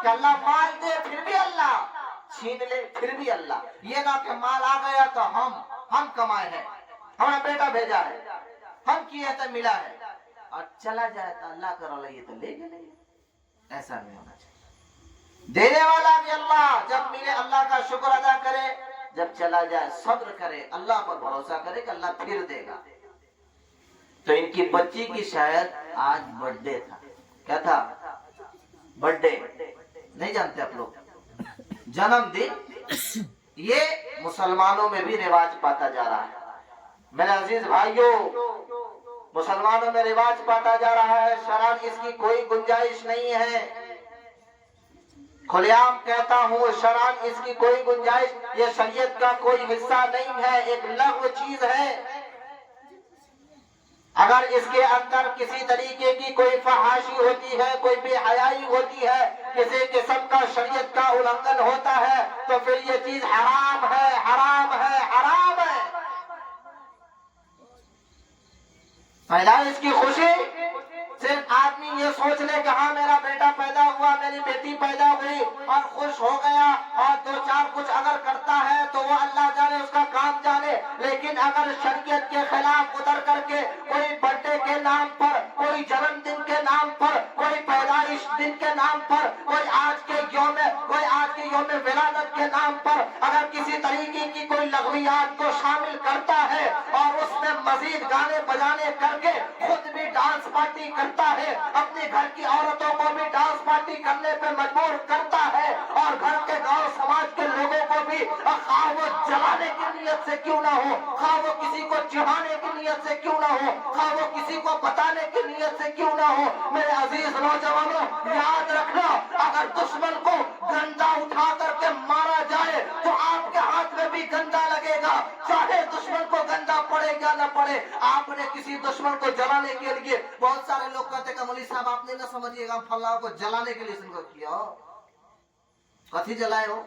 کہ اللہ مال دے پھر بھی اللہ، چھین لے پھر بھی اللہ. یہ نہ کہ مال آ گیا تو ہم کمائے ہیں، ہمیں بیٹا بھیجا ہے، ہم کیے تو ملا ہے، اور چلا جائے تو اللہ کا رولا یہ تو لے گئے نہیں. ایسا نہیں ہونا چاہیے. دینے والا بھی اللہ، جب ملے اللہ کا شکر ادا کرے، جب چلا جائے صبر کرے، اللہ پر بھروسہ کرے کہ اللہ پھر دے گا. تو ان کی بچی کی شاید آج برتھ ڈے تھا. کیا تھا؟ Birth day. نہیں جانتے آپ لوگ؟ جنم دن. یہ مسلمانوں میں بھی رواج پاتا جا رہا ہے. میرے عزیز بھائیوں، مسلمانوں میں رواج پاتا جا رہا ہے، شرعاً اس کی کوئی گنجائش نہیں ہے. کھلے عام کہتا ہوں، شرعاً اس کی کوئی گنجائش، یہ شریعت کا کوئی حصہ نہیں ہے، ایک لغو چیز ہے. اگر اس کے اندر کسی طریقے کی کوئی فحاشی ہوتی ہے، کوئی بے حیائی ہوتی ہے، کسی قسم کا شریعت کا النگھن ہوتا ہے، تو پھر یہ چیز حرام ہے، حرام ہے، حرام ہے. پہلا اس کی خوشی صرف آدمی یہ سوچ لے کہ ہاں میرا بیٹا پیدا ہوا، میری بیٹی پیدا ہوئی، اور خوش ہو گیا، اور دو چار کچھ اگر کرتا ہے تو وہ اللہ جانے، اس کا کام جانے. لیکن اگر شریعت کے خلاف اتر کر کے کوئی برتھ ڈے کے نام پر، کوئی جنم دن کے نام پر، کوئی پیدائش دن کے نام پر، کوئی آج کے یوم ولادت کے نام پر اگر کسی طریقے کی کوئی لغویات کو شامل کرتا ہے، اور اس میں مزید گانے بجانے کر کے خود بھی ڈانس پارٹی کرتا ہے، اپنے گھر کی عورتوں کو بھی ڈانس پارٹی کرنے پہ مجبور کرتا ہے، اور گھر کے گاؤں سماج کے لوگوں کو بھی، خواہ وہ جلانے کی نیت سے کیوں نہ ہو، خواہ وہ کسی کو چڑھانے کی نیت سے کیوں نہ ہو، خواہ وہ کسی کو بتانے کی نیت سے کیوں نہ ہو. میرے عزیز نوجوانوں، یاد رکھنا، اگر دشمن کو گندا اٹھا کر کے مارا جائے تو آپ کے ہاتھ میں بھی گندا لگے گا، چاہے دشمن کو گندا پڑے یا نہ پڑے. آپ نے کسی دشمن کو جلانے کے لیے، بہت سارے لوگ کہتے کہ مولوی صاحب آپ نے نہ سمجھیے گا، فلاں کو جلانے کے لیے اس کو کیا ہو. کتھی جلائے ہو؟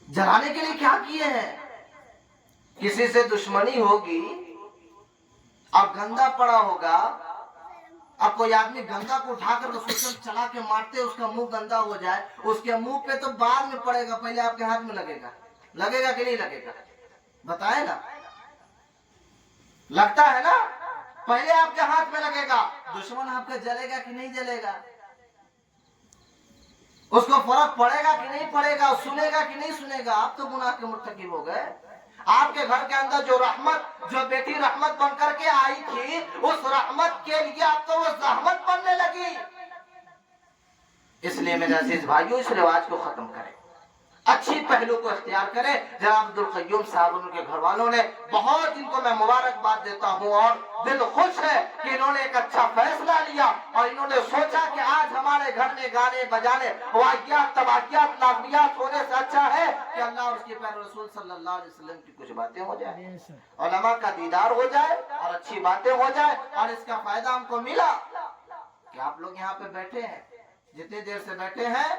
جلانے کے لیے کیا کیے ہیں؟ کسی سے دشمنی ہوگی اور گندا پڑا ہوگا. اب کوئی آدمی گندا کو اٹھا کر سوچن چلا کے مارتے، اس کا منہ گندا ہو جائے، اس کے منہ پہ تو بعد میں پڑے گا، پہلے آپ کے ہاتھ میں لگے گا. لگے گا کہ نہیں لگے گا؟ بتائے نا. لگتا ہے نا، پہلے آپ کے ہاتھ میں لگے گا. دشمن آپ کا جلے گا کہ نہیں جلے گا؟ اس کو فرق پڑے گا کہ نہیں پڑے گا؟ سنے گا کہ نہیں سنے گا؟ آپ تو گناہ کے مرتکب ہو گئے. آپ کے گھر کے اندر جو رحمت، جو بیٹی رحمت بن کر کے آئی تھی، اس رحمت کے لیے آپ تو وہ زحمت بننے لگی. اس لیے میرے عزیز بھائیوں، اس رواج کو ختم کریں، اچھی پہلو کو اختیار کریں. جناب عبدالقیوم صاحب، ان کے گھر والوں نے بہت، ان کو میں مبارکباد دیتا ہوں، اور دل خوش ہے کہ انہوں نے ایک اچھا فیصلہ لیا، اور انہوں نے سوچا کہ آج ہمارے گھر میں گانے بجانے، واقعات، تباہیات، لاغویات ہونے سے اچھا ہے کہ اللہ اور اس کے پیارے رسول صلی اللہ علیہ وسلم کی کچھ باتیں ہو جائیں، علماء کا دیدار ہو جائے، اور اچھی باتیں ہو جائے. اور اس کا فائدہ ہم کو ملا کہ آپ لوگ یہاں پہ بیٹھے ہیں، جتنی دیر سے بیٹھے ہیں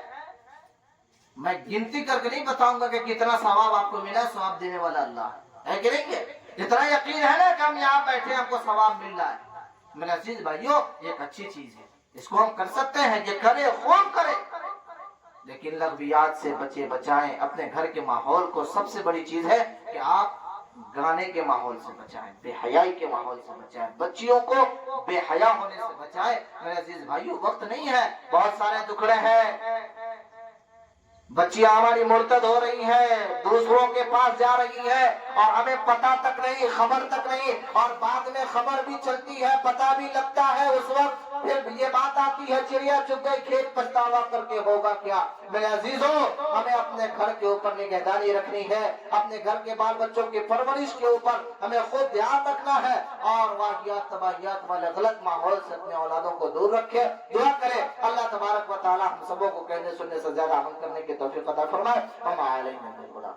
میں گنتی کر کے نہیں بتاؤں گا کہ کتنا ثواب آپ کو ملا. ثواب دینے والا اللہ ہے کہ نہیں ہے؟ اتنا یقین ہے نا کہ ہم یہاں بیٹھے ہم کو ثواب مل رہا ہے. میرے عزیز بھائیوں، ایک اچھی چیز ہے، اس کو ہم کر سکتے ہیں، یہ کرے، خوب کرے. لیکن لغویات سے بچے بچائیں. اپنے گھر کے ماحول کو، سب سے بڑی چیز ہے کہ آپ گانے کے ماحول سے بچائیں، بے حیائی کے ماحول سے بچائیں، بچیوں کو بے حیا ہونے سے بچائیں. میرے عزیز بھائیوں، وقت نہیں ہے، بہت سارے دکھڑے ہیں، بچیاں ہماری مرتد ہو رہی ہیں، دوسروں کے پاس جا رہی ہے، اور ہمیں پتہ تک نہیں، خبر تک نہیں، اور بعد میں خبر بھی چلتی ہے، پتہ بھی لگتا ہے. اس وقت پھر یہ بات آتی ہے، چڑیا چگ گئی کھیت، پچھتاوا کر کے ہوگا کیا. میرے عزیزوں، ہمیں اپنے گھر کے اوپر نگہداری رکھنی ہے، اپنے گھر کے بال بچوں کی پرورش کے اوپر ہمیں خود دھیان رکھنا ہے، اور واقعات، تباہیات والے غلط ماحول سے اپنے اولادوں کو دور رکھے. دعا کرے اللہ تبارک و تعالی ہم سبوں کو کہنے سننے سے زیادہ عمل کرنے کی توفیق عطا فرمائے. وما علینا الا البلاغ.